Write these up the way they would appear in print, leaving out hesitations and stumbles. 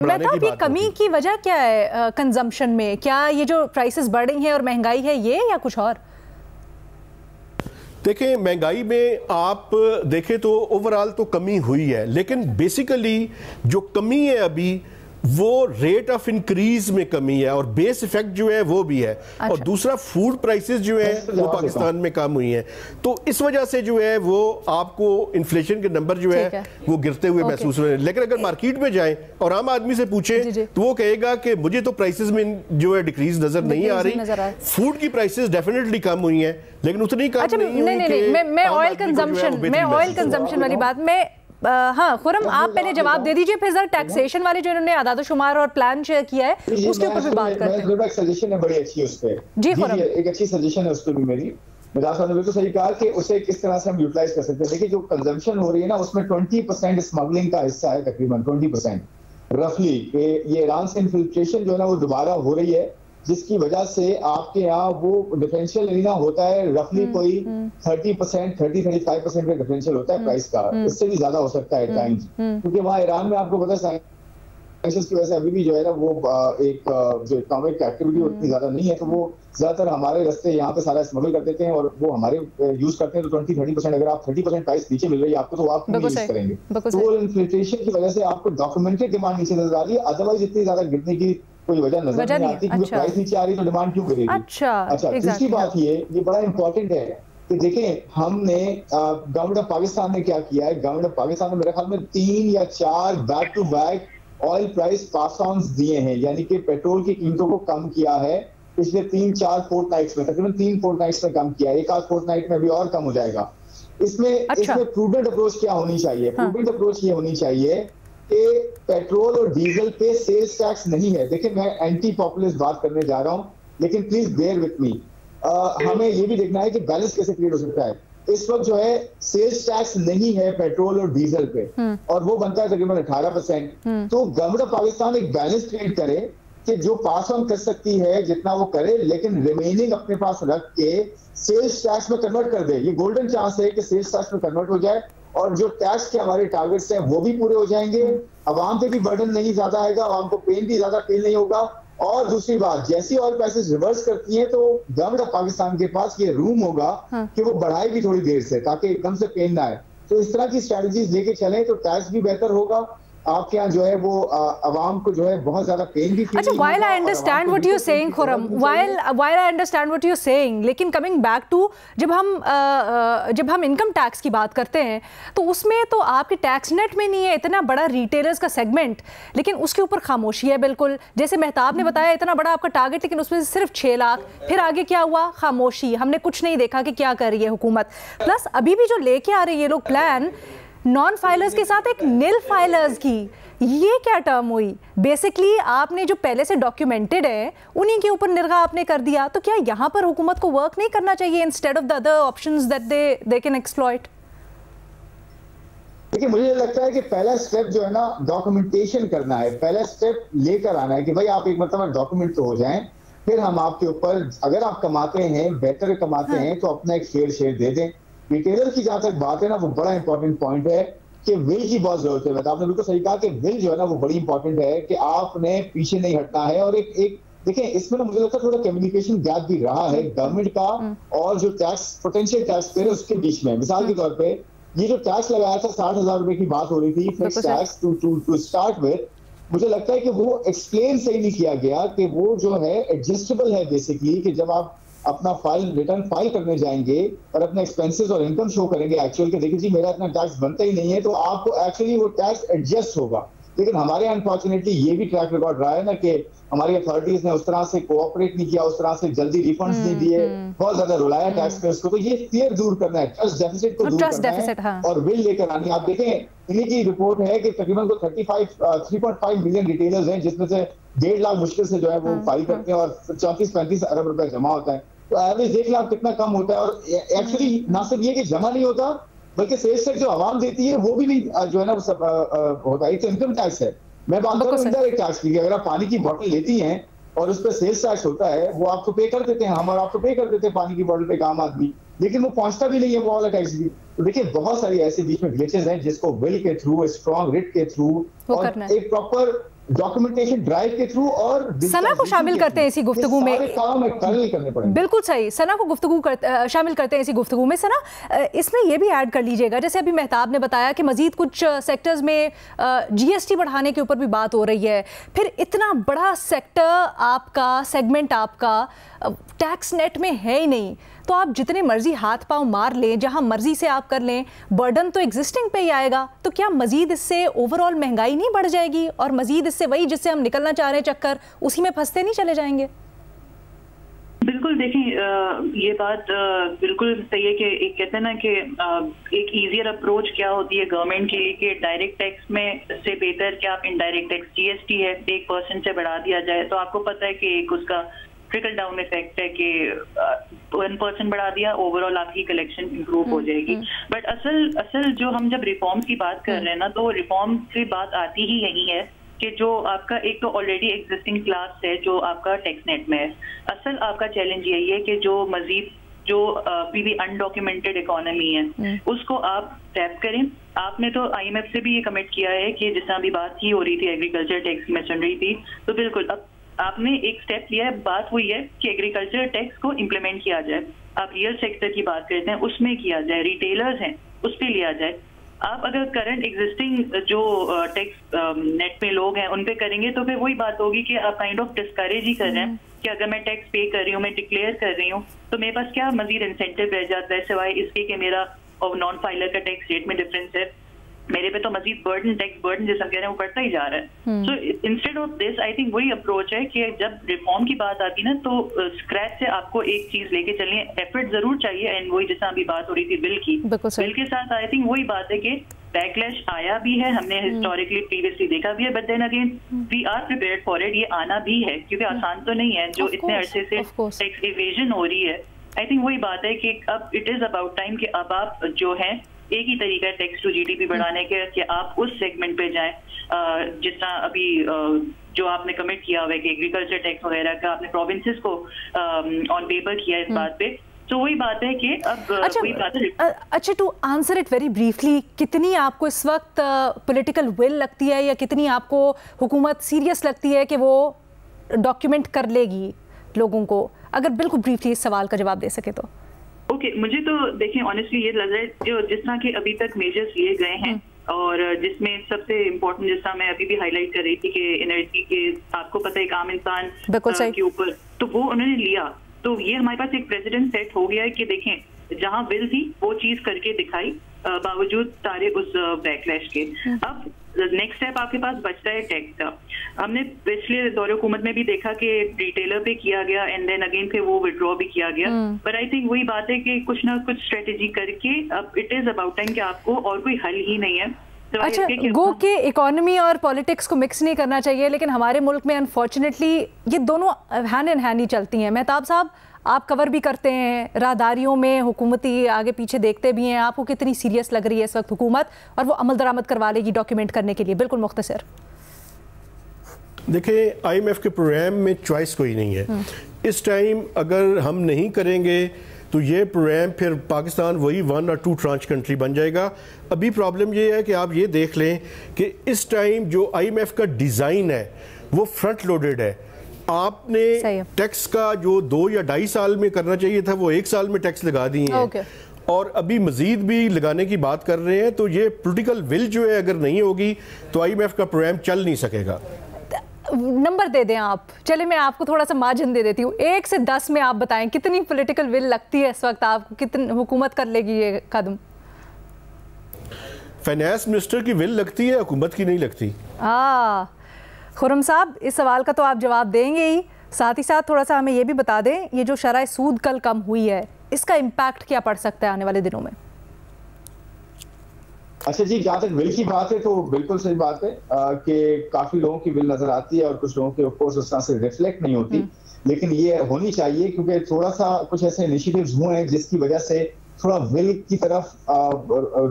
मेहताब, ये कमी की वजह क्या है कंजम्पशन में? क्या ये जो प्राइसेस बढ़ रही हैं और महंगाई है ये, या कुछ और? देखें, महंगाई में आप देखें तो ओवरऑल तो कमी हुई है, लेकिन बेसिकली जो कमी है अभी वो रेट ऑफ इंक्रीज में कमी है और बेस इफेक्ट जो है वो भी है। अच्छा। और दूसरा फूड प्राइसेस जो है वो पाकिस्तान में कम हुई हैं, तो इस वजह से जो है वो आपको इन्फ्लेशन के नंबर जो है वो गिरते हुए महसूस हो रहे हैं। लेकिन अगर मार्केट में जाएं और आम आदमी से पूछें तो वो कहेगा कि मुझे तो प्राइसेस में जो है डिक्रीज नजर नहीं आ रही। फूड की प्राइसेस डेफिनेटली कम हुई हैं, लेकिन उतनी कम नहीं हुई। मैं ऑयल कंजम्पशन वाली बात में हाँ खुरम, आप पहले जवाब दे दीजिए, फिर जरा टैक्सेशन वाले जो इन्होंने आदाद-ओ-शुमार और प्लान शेयर किया है उसके ऊपर भी बात करते हैं। मेरा सजेशन है, बड़ी अच्छी उस पे जी खुरम, एक अच्छी सजेशन है उस पे भी मेरी। मिजाज साहब ने बिल्कुल सही कहा कि उसे किस तरह से हम यूटिलाइज कर सकते हैं। देखिए, जो कंजम्पशन हो रही है ना, उसमें 20% स्मगलिंग का हिस्सा है, तकरीबन 20% रफली। ये ईरान से इन्फिल्ट्रेशन जो है ना वो दोबारा हो रही है, जिसकी वजह से आपके यहाँ वो डिफरेंशियल एरिना होता है रफली कोई 30-35% का डिफरेंशियल होता है प्राइस का। इससे भी ज्यादा हो सकता है टाइम्स, क्योंकि वहाँ ईरान में आपको पता है सैंक्शंस की वजह से अभी भी जो है ना वो एक जो इकोनॉमिक एक्टिविटी उतनी ज्यादा नहीं है, तो वो ज्यादातर हमारे रास्ते यहाँ पे सारा स्मगल कर देते हैं और वो हमारे यूज करते हैं। तो 20-30% अगर आप 30% प्राइस नीचे मिल रही है आपको, तो आप यूज करेंगे। तो वो इन्फ्लेशन की वजह से आपको डॉक्यूमेंटेड डिमांड नीचे नजर आ रही है, अदरवाइज इतनी ज्यादा गिरने की कोई वजह नजर नहीं आती, क्योंकि प्राइस नीचे आ रही है तो डिमांड क्यों गिरेगी। अच्छा, दूसरी बात ये बड़ा इंपॉर्टेंट है कि देखें, हमने गवर्नमेंट ऑफ पाकिस्तान ने क्या किया है। गवर्नमेंट ऑफ पाकिस्तान ने मेरे ख्याल में 3 या 4 back to back oil price pass on दिए हैं, यानी कि पेट्रोल की कीमतों को कम किया है पिछले 3-4 फोर्टनाइट्स में, तकरीबन 3 फोर्टनाइट्स में कम किया है। एक आध फोर्टनाइट में भी और कम हो जाएगा। इसमें प्रूडेंट अप्रोच क्या होनी चाहिए? प्रूडेंट अप्रोच ये होनी चाहिए कि पेट्रोल और डीजल पे सेल्स टैक्स नहीं है। देखिए, मैं एंटी पॉपुलिस्ट बात करने जा रहा हूं, लेकिन प्लीज बेयर विथ मी। हमें ये भी देखना है कि बैलेंस कैसे क्रिएट हो सकता है। इस वक्त जो है सेल्स टैक्स नहीं है पेट्रोल और डीजल पे, और वो बनता है तकरीबन 18%। तो गवर्नमेंट ऑफ पाकिस्तान एक बैलेंस क्रिएट करे कि जो पास ऑन कर सकती है जितना वो करे, लेकिन रिमेनिंग अपने पास रख के सेल्स टैक्स में कन्वर्ट कर दे। ये गोल्डन चांस है कि सेल्स टैक्स में कन्वर्ट हो जाए और जो टैक्स के हमारे टारगेट्स हैं वो भी पूरे हो जाएंगे। आवाम पे भी बर्डन नहीं ज्यादा आएगा, आवाम को पेन भी ज्यादा फील नहीं होगा। और दूसरी बात, जैसी ऑयल प्राइसेस रिवर्स करती हैं तो गवर्नमेंट ऑफ पाकिस्तान के पास ये रूम होगा कि वो बढ़ाए भी थोड़ी देर से, ताकि एकदम से पेन ना आए। तो इस तरह की स्ट्रेटजीज लेके चलें तो टैक्स भी बेहतर होगा, आपके यहाँ जो है वो आवाम को जो है बहुत ज्यादा पेन भी। अच्छा, while I understand what you're saying Khurram, while I understand what you're saying, लेकिन कमिंग बैक टू जब हम इनकम टैक्स की बात करते हैं तो उसमें तो आपके टैक्स नेट में नहीं है इतना बड़ा रिटेलर्स का सेगमेंट, लेकिन उसके ऊपर खामोशी है बिल्कुल। जैसे मेहताब ने बताया इतना बड़ा आपका टारगेट, लेकिन उसमें से सिर्फ 6 लाख। फिर आगे क्या हुआ? खामोशी, हमने कुछ नहीं देखा कि क्या कर रही है हुकूमत। प्लस अभी भी जो लेके आ रही है लोग प्लान नॉन फाइलर्स के साथ एक नील फाइलर्स की, ये क्या टर्म हुई? बेसिकली आपने जो पहले से डॉक्यूमेंटेड है उन्हीं के ऊपर निगाह आपने कर दिया। तो क्या यहाँ पर हुकूमत को वर्क नहीं करना चाहिए instead of the other options that they can exploit? देखिए, मुझे लगता है कि पहला स्टेप जो है ना डॉक्यूमेंटेशन करना है। पहला स्टेप लेकर आना है कि भाई आप एक मतलब डॉक्यूमेंट तो हो जाएं, फिर हम आपके ऊपर, अगर आप कमाते हैं, बेहतर कमाते हैं, तो अपना एक शेयर दे दें। रिटेलर की जहां तक बात है ना, वो बड़ा इंपॉर्टेंट पॉइंट है कि विल की बहुत जरूरत है। आपने बिल्कुल सही कहा कि विल जो है ना वो बड़ी इंपॉर्टेंट है, कि आपने पीछे नहीं हटना है। और एक देखें, इसमें ना मुझे लगता है थोड़ा कम्युनिकेशन गैप भी रहा है गवर्नमेंट का और जो टैक्स पोटेंशियल टैक्स पेयर उसके बीच में। मिसाल के तौर पे ये जो टैक्स लगाया था 60,000 रुपए की बात हो रही थी, fix tax to start with, मुझे लगता है कि वो एक्सप्लेन सही नहीं किया गया कि वो जो है एडजस्टेबल है बेसिकली, कि जब आप अपना रिटर्न फाइल करने जाएंगे और अपने एक्सपेंसेस और इनकम शो करेंगे एक्चुअल के, देखिए जी मेरा इतना टैक्स बनता ही नहीं है, तो आपको एक्चुअली वो टैक्स एडजस्ट होगा। लेकिन हमारे अनफॉर्चुनेटली ये भी ट्रैक रिकॉर्ड रहा है ना कि हमारी अथॉरिटीज ने उस तरह से कोऑपरेट नहीं किया, उस तरह से जल्दी रिफंड्स नहीं दिए, बहुत ज्यादा रुलाया टैक्स पेयर्स को। तो ये फियर दूर करना है, ट्रस्ट डेफिसिट को दूर करना है और विल लेकर आनी। आप देखें, इन्हीं की रिपोर्ट है कि तकरीबन 3.5 मिलियन रिटेलर्स हैं, जिसमें से 1.5 लाख मुश्किल से जो है वो फाइल करते हैं और 34-35 अरब रुपए जमा होता है। तो एवरेज 1 लाख कितना कम होता है। और एक्चुअली ना सिर्फ ये कि जमा नहीं होता, बल्कि सेल्स टैक्स जो आवाम देती है वो भी नहीं जो है ना वो सब होता है। तो इनकम टैक्स है, मैं बात कर रहा हूँ इनडायरेक्ट टैक्स की। अगर आप पानी की बोतल लेती हैं और उस पर सेल्स टैक्स होता है, वो आपको पे कर देते हैं, हम और आपको पे कर देते हैं पानी की बोतल पे आम आदमी, लेकिन वो पहुंचता भी नहीं है वो वाला टैक्स भी। तो देखिए, बहुत सारी ऐसे बीच में ग्लिचेस हैं जिसको विल के थ्रू, स्ट्रॉन्ग रिट के थ्रू और एक प्रॉपर डॉक्यूमेंटेशन ड्राइव के थ्रू और सना को शामिल करते हैं इसी गुफ्तगू में, काम करने पड़ेंगे। बिल्कुल सही, सना को शामिल करते हैं इसी गुफ्तगू में। सना, इसमें यह भी ऐड कर लीजिएगा, जैसे अभी मेहताब ने बताया कि मजीद कुछ सेक्टर्स में GST बढ़ाने के ऊपर भी बात हो रही है, फिर इतना बड़ा सेक्टर आपका, सेगमेंट आपका टैक्स नेट में है ही नहीं, तो आप जितने मर्जी हाथ पांव मार लें, जहां मर्जी से आप कर लें, बर्डन तो एग्जिस्टिंग पे ही आएगा। तो क्या मजीद इससे ओवरऑल महंगाई नहीं बढ़ जाएगी और मजीद इससे वही जिससे हम निकलना चाह रहे हैं चक्कर, उसी में फंसते नहीं चले जाएंगे? बिल्कुल, देखिए ये बात बिल्कुल सही है कि एक कहते हैं ना कि एक इजियर अप्रोच क्या होती है गवर्नमेंट के लिए कि डायरेक्ट टैक्स में से बेहतर कि आप इनडायरेक्ट टैक्स GST है 1% से बढ़ा दिया जाए, तो आपको पता है कि एक उसका ट्रिकल डाउन इफेक्ट है कि 1% बढ़ा दिया, ओवरऑल आपकी कलेक्शन इंप्रूव हो जाएगी। बट असल जो हम जब रिफॉर्म्स की बात कर रहे हैं ना, तो रिफॉर्म की बात आती ही यही है कि जो आपका एक तो ऑलरेडी एग्जिस्टिंग क्लास है जो आपका टैक्स नेट में है। असल आपका चैलेंज यही है कि जो मजीद जो अभी भी अनडॉक्यूमेंटेड इकोनॉमी है उसको आप टैप करें। आपने तो IMF से भी ये कमिट किया है कि जिस तरह अभी बात की हो रही थी एग्रीकल्चर टैक्स की मैं सुन रही थी, तो बिल्कुल अब आपने एक स्टेप लिया है, बात हुई है कि एग्रीकल्चर टैक्स को इम्प्लीमेंट किया जाए। आप रियल सेक्टर की बात करते हैं उसमें किया जाए, रिटेलर्स हैं उस पर लिया जाए। आप अगर करंट एग्जिस्टिंग जो टैक्स नेट में लोग हैं उन पे करेंगे तो फिर वही बात होगी कि आप काइंड ऑफ डिस्करेज ही कर रहे हैं कि अगर मैं टैक्स पे कर रही हूँ, मैं डिक्लेयर कर रही हूँ, तो मेरे पास क्या मजीद इंसेंटिव रह जाता है सिवाय इसके कि मेरा और नॉन फाइलर का टैक्स रेट में डिफरेंस है, मेरे पे तो मजीद टैक्स बर्डन जैसा कह रहे हैं वो बढ़ता ही जा रहा है। So instead of this I think वही अप्रोच है कि जब रिफॉर्म की बात आती है ना तो स्क्रैच से आपको एक चीज लेके चलिए, एफर्ट जरूर चाहिए, एंड वही जैसा अभी बात हो रही थी बिल की, बिल के साथ आई थिंक वही बात है कि बैकलैश आया भी है, हमने हिस्टोरिकली प्रीवियसली देखा भी है, but then again we are prepared for it, ये आना भी है क्योंकि आसान तो नहीं है जो इतने अरसे से टैक्स इवेजन हो रही है। आई थिंक वही बात है कि अब इट इज अबाउट टाइम कि अब आप जो है एक ही तरीका है टैक्स टू GDP बढ़ाने के कि आप उस सेगमेंट पे जाएं जिस तरह अभी जो आपने कमिट किया हुआ है कि एग्रीकल्चर टैक्स वगैरह का आपने प्रोविंसेस को ऑन पेपर किया इस बात पे, तो वही बात है कि अब वही बात है। अच्छा, to answer it very briefly, कितनी आपको इस वक्त पॉलिटिकल विल लगती है या कितनी आपको हुकूमत सीरियस लगती है कि वो डॉक्यूमेंट कर लेगी लोगों को, अगर बिल्कुल ब्रीफली इस सवाल का जवाब दे सके तो? ओके, मुझे तो देखिए ऑनेस्टली ये लग रहा है जो जिस तरह के अभी तक मेजर्स लिए गए हैं और जिसमें सबसे इम्पोर्टेंट जिस तरह मैं अभी भी हाईलाइट कर रही थी कि एनर्जी के आपको पता है एक आम इंसान के ऊपर, तो वो उन्होंने लिया, तो ये हमारे पास एक प्रेसिडेंट सेट हो गया है कि देखें जहां बिल थी वो चीज करके दिखाई बावजूद सारे उस बैकलैश के। अब नेक्स्ट स्टेप आपके पास बचता है टैक्स का। हमने पिछले दौरे हुकूमत में भी देखा कि रिटेलर पे किया गया एंड देन अगेन फिर वो विड्रॉ भी किया गया, बट आई थिंक वही बात है कि कुछ ना कुछ स्ट्रेटेजी करके अब इट इज अबाउट टाइम कि आपको और कोई हल ही नहीं है। तो अच्छा, गो के इकोनॉमी और पॉलिटिक्स को मिक्स नहीं करना चाहिए, लेकिन हमारे मुल्क में अनफॉर्चुनेटली ये दोनों हैंड इन हैंड ही चलती हैं। मेहताब साहब, आप कवर भी करते हैं राहदारियों में, हुकूमती आगे पीछे देखते भी हैं, आपको कितनी सीरियस लग रही है इस वक्त हुकूमत और वो अमल दरामद करवा लेगी डॉक्यूमेंट करने के लिए? बिल्कुल मुख्तसर। देखिए, IMF के प्रोग्राम में चॉइस कोई नहीं है इस टाइम। अगर हम नहीं करेंगे तो ये प्रोग्राम फिर पाकिस्तान वही 1 और 2 ट्रांच कंट्री बन जाएगा। अभी प्रॉब्लम ये है कि आप ये देख लें कि इस टाइम जो IMF का डिज़ाइन है वो फ्रंट लोडेड है। आपने टैक्स का जो 2 या 2.5 साल में करना चाहिए था वो 1 साल में टैक्स लगा दिए हैं और अभी मजीद भी लगाने की बात कर रहे हैं। तो ये पॉलिटिकल विल जो है अगर नहीं होगी तो IMF का प्रोग्राम चल नहीं सकेगा। नंबर दे दें आप, चले मैं आपको थोड़ा सा मार्जिन दे देती हूँ, 1 से 10 में आप बताएं कितनी पॉलिटिकल विल लगती है इस वक्त आपको, कितनी हुकूमत कर लेगी ये कदम? फाइनेंस मिनिस्टर की विल लगती है, हुकूमत की नहीं लगती। खुर्रम साहब, इस सवाल का तो आप जवाब देंगे ही, साथ ही साथ थोड़ा सा हमें ये भी बता दें, ये जो शरह सूद कल कम हुई है इसका इम्पैक्ट क्या पड़ सकता है आने वाले दिनों में? अच्छा जी, जहाँ तक बिल की बात है तो बिल्कुल सही बात है कि काफी लोगों की बिल नजर आती है और कुछ लोगों के ऑफ कोर्स उस तरह से रिफ्लेक्ट नहीं होती, लेकिन ये होनी चाहिए क्योंकि थोड़ा सा कुछ ऐसे इनिशिएटिव्स हुए हैं जिसकी वजह से थोड़ा बिल की तरफ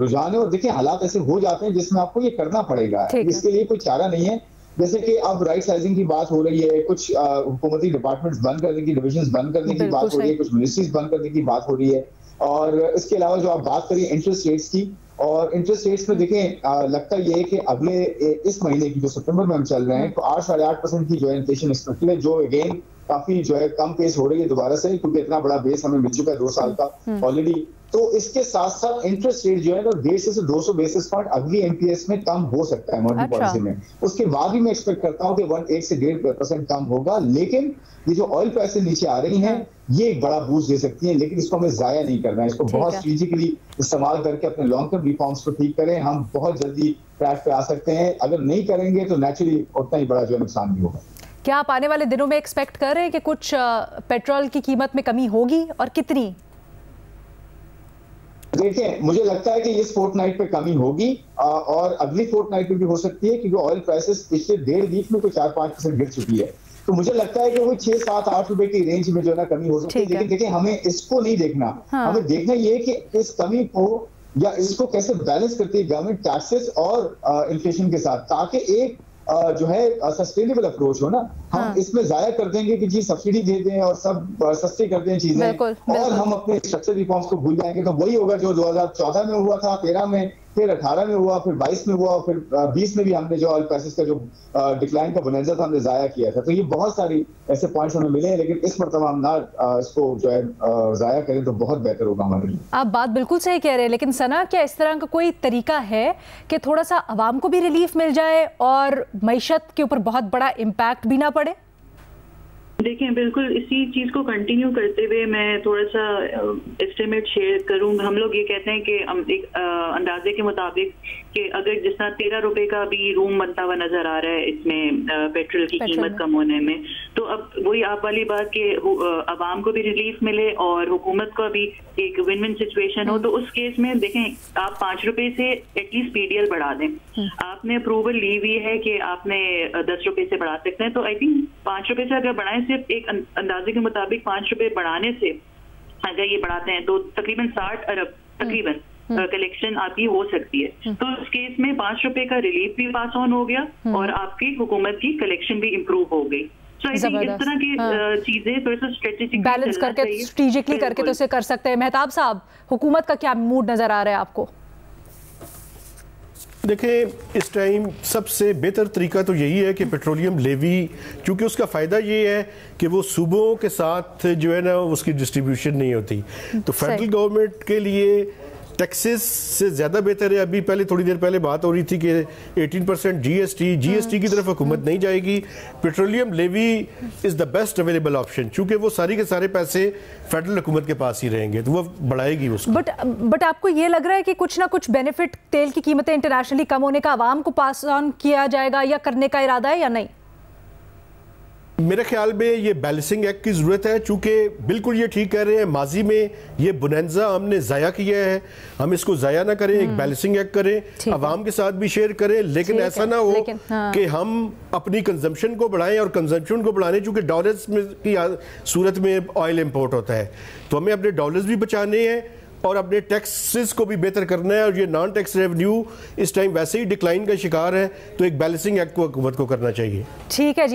रुझान है। और देखिए हालात ऐसे हो जाते हैं जिसमें आपको ये करना पड़ेगा, इसके लिए कोई चारा नहीं है। जैसे कि अब राइट साइजिंग की बात हो रही है, कुछ हुकूमती डिपार्टमेंट्स बंद करने की, डिविजन्स बंद करने की बात हो रही है, कुछ मिनिस्ट्रीज बंद करने की बात हो रही है, और इसके अलावा जो आप बात करिए इंटरेस्ट रेट्स की, और इंटरेस्ट रेट्स में देखें लगता ये है कि अगले इस महीने की जो सितंबर में हम चल रहे हैं तो 8-8.5% की जो है इन्फ्लेशन एक्सपेक्टेड है, जो अगेन काफी जो है कम पेस हो रही है दोबारा से, क्योंकि इतना बड़ा बेस हमें मिल चुका है 2 साल का ऑलरेडी। तो इसके साथ साथ इंटरेस्ट रेट जो है ना 150 से 200 बेसिस पॉइंट अगली एनपीएस में कम हो सकता है मॉनेटरी पॉलिसी में। उसके बाद भी मैं एक्सपेक्ट करता हूँ कि 1 से 1.5% कम होगा, लेकिन ये जो ऑयल प्राइसेस नीचे आ रही हैं ये एक बड़ा बूस्ट दे सकती हैं, लेकिन इसको हमें जाया नहीं करना है, इसको बहुत स्ट्रेटेजिकली इस्तेमाल करके अपने लॉन्ग टर्म रिफॉर्म्स को ठीक करें। हम बहुत जल्दी ट्रैक पे आ सकते हैं, अगर नहीं करेंगे तो नेचुरली उतना ही बड़ा जो नुकसान भी होगा। क्या आप आने वाले दिनों में एक्सपेक्ट कर रहे हैं कि कुछ पेट्रोल की कीमत में कमी होगी और कितनी? देखिए मुझे लगता है कि इस फोर्टनाइट पे कमी होगी और अगली फोर्टनाइट पे भी हो सकती है, क्योंकि ऑयल प्राइसेस पिछले 1.5 वीक में तो 4-5% गिर चुकी है। तो मुझे लगता है कि वो 6-7-8 रुपए की रेंज में जो ना कमी हो सकती है। लेकिन देखिए हमें इसको नहीं देखना, हमें देखना ये कि इस कमी को या इसको कैसे बैलेंस करती है गवर्नमेंट टैक्सेस और इन्फ्लेशन के साथ, ताकि एक जो है सस्टेनेबल अप्रोच हो ना। हम इसमें जाया कर देंगे कि जी सब्सिडी दे दें और सब सस्ती कर दें चीजें और हम अपने स्ट्रक्चर रिफॉर्म्स को भूल जाएंगे, तो वही होगा जो 2014 में हुआ था, 13 में, फिर 18 में हुआ, फिर 22 में हुआ, फिर 20 में भी हमने जो ऑयल प्राइसेस का जो डिक्लाइन का बोनेंजा था हमने जाया किया था। तो ये बहुत सारी ऐसे पॉइंट्स हमें मिले हैं, लेकिन इस मरतबा हम ना इसको जो है जाया करें तो बहुत बेहतर होगा हमारे लिए। आप बात बिल्कुल सही कह रहे हैं, लेकिन सना क्या इस तरह का कोई तरीका है कि थोड़ा सा आवाम को भी रिलीफ मिल जाए और मईशत के ऊपर बहुत बड़ा इम्पैक्ट भी ना पड़े? देखिए बिल्कुल इसी चीज को कंटिन्यू करते हुए मैं थोड़ा सा एस्टिमेट शेयर करूँ। हम लोग ये कहते हैं कि एक अंदाजे के मुताबिक कि अगर जिस तरह 13 रुपए का भी रूम बनता हुआ नजर आ रहा है इसमें पेट्रोल की कीमत कम होने में, तो अब वही आप वाली बात कि आवाम को भी रिलीफ मिले और हुकूमत को भी एक विन विन सिचुएशन हो। तो उस केस में देखें आप 5 रुपए से एटलीस्ट पीडीएल बढ़ा दें। आपने अप्रूवल ली हुई है कि आपने 10 रुपए से बढ़ा सकते हैं, तो आई थिंक 5 रुपए से अगर बढ़ाएं, सिर्फ एक अंदाजे के मुताबिक 5 रुपए बढ़ाने से अगर ये बढ़ाते हैं तो तकरीबन 60 अरब तकरीबन कलेक्शन आपकी हो सकती है। तो इस केस में 5 रुपए का रिलीफ भी पास ऑन हो गया और आपकी हुकूमत की कलेक्शन भी इम्प्रूव हो गई। तो इस तरह की चीजें थोड़ा सा स्ट्रेटेजिकली बैलेंस करके, स्ट्रेटेजिकली करके तो इसे कर सकते हैं। मेहताब साहब, हुकूमत का क्या मूड नजर आ रहा है आपको? देखें इस टाइम सबसे बेहतर तरीका तो यही है कि पेट्रोलियम लेवी, क्योंकि उसका फ़ायदा ये है कि वो सूबों के साथ जो है ना उसकी डिस्ट्रीब्यूशन नहीं होती, तो फेडरल गवर्नमेंट के लिए टैक्सेस से ज़्यादा बेहतर है। अभी पहले थोड़ी देर पहले बात हो रही थी कि 18% जीएसटी की तरफ हुकूमत नहीं जाएगी। Petroleum levy is the best available option, क्योंकि वो सारी के सारे पैसे फेडरल हुकूमत के पास ही रहेंगे, तो वो बढ़ाएगी उसको। बट आपको ये लग रहा है कि कुछ ना कुछ बेनिफिट तेल की कीमतें इंटरनेशनली कम होने का आवाम को पास ऑन किया जाएगा या करने का इरादा है या नहीं? मेरे ख्याल में ये बैलेंसिंग एक्ट की ज़रूरत है, चूँकि बिल्कुल ये ठीक कह रहे हैं, माजी में ये बोनेंजा हमने ज़ाया किया है, हम इसको ज़ाया ना करें, एक बैलेंसिंग एक्ट करें, आवाम के साथ भी शेयर करें, लेकिन ऐसा ना हो कि हम अपनी कंजम्पशन को बढ़ाएं, और कंजम्पशन को बढ़ाने चूँकि डॉलर्स में की सूरत में ऑयल इम्पोर्ट होता है, तो हमें अपने डॉलर्स भी बचाने हैं और अपने टैक्सेस को भी बेहतर करना है। और ये नॉन टैक्स रेवेन्यू इस टाइम वैसे ही डिक्लाइन का शिकार है, तो एक बैलेंसिंग एक्ट को हुकूमत को करना चाहिए। ठीक है जी।